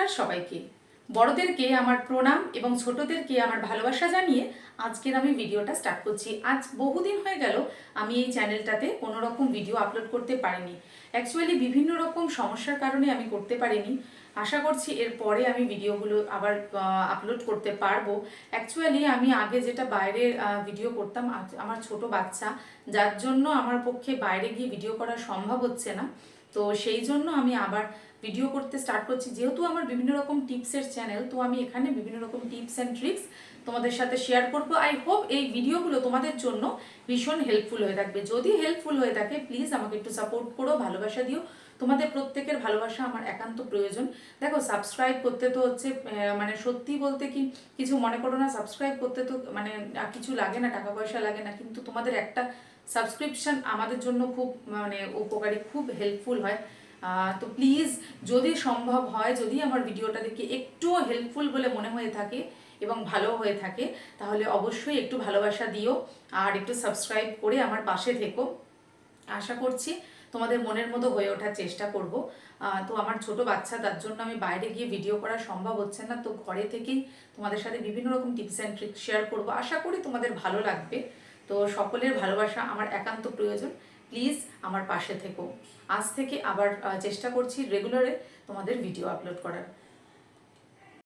নমস্কার সবাইকে। বড়দেরকে আমার প্রণাম এবং ছোটদেরকে আমার ভালোবাসা জানিয়ে আজকের আমি ভিডিওটা স্টার্ট করছি। আজ বহুদিন হয়ে গেল আমি এই চ্যানেলটাতে কোনো রকম ভিডিও আপলোড করতে পারিনি। অ্যাকচুয়ালি বিভিন্ন রকম সমস্যার কারণে আমি করতে পারিনি। আশা করছি এরপরে আমি ভিডিওগুলো আবার আপলোড করতে পারবো। অ্যাকচুয়ালি আমি আগে যেটা বাইরের ভিডিও করতাম, আমার ছোট বাচ্চা, যার জন্য আমার পক্ষে বাইরে গিয়ে ভিডিও করা সম্ভব হচ্ছে না। তো সেই জন্য আমি আবার ভিডিও করতে স্টার্ট করছি। যেহেতু আমার বিভিন্ন রকম টিপসের চ্যানেল, তো আমি এখানে বিভিন্ন রকম টিপস অ্যান্ড ট্রিক্স তোমাদের সাথে শেয়ার করব। আই হোপ এই ভিডিওগুলো তোমাদের জন্য ভীষণ হেল্পফুল হয়ে থাকবে। যদি হেল্পফুল হয়ে থাকে প্লিজ আমাকে একটু সাপোর্ট করো, ভালোবাসা দিও। তোমাদের প্রত্যেকের ভালোবাসা আমার একান্ত প্রয়োজন। দেখো, সাবস্ক্রাইব করতে তো হচ্ছে মানে সত্যি বলতে কি, কিছু মনে করো না, সাবস্ক্রাইব করতে তো মানে কিছু লাগে না, টাকা পয়সা লাগে না, কিন্তু তোমাদের একটা সাবস্ক্রিপশন আমাদের জন্য খুব মানে উপকারী, খুব হেল্পফুল হয়। তো প্লিজ, যদি সম্ভব হয়, যদি আমার ভিডিওটা দেখে একটুও হেল্পফুল বলে মনে হয়ে থাকে এবং ভালো হয়ে থাকে, তাহলে অবশ্যই একটু ভালোবাসা দিও আর একটু সাবস্ক্রাইব করে আমার পাশে থেকো। আশা করছি তোমাদের মনের মতো হয়ে ওঠার চেষ্টা করব। তো আমার ছোট বাচ্চা, তার জন্য আমি বাইরে গিয়ে ভিডিও করা সম্ভব হচ্ছে না, তো ঘরে থেকেই তোমাদের সাথে বিভিন্ন রকম টিপস অ্যান্ড ট্রিক্স শেয়ার করব। আশা করি তোমাদের ভালো লাগবে। তো সকলের ভালোবাসা আমার একান্ত প্রয়োজন। প্লিজ আমার পাশে থেকো। আজ থেকে আবার চেষ্টা করছি রেগুলারে তোমাদের ভিডিও আপলোড করার।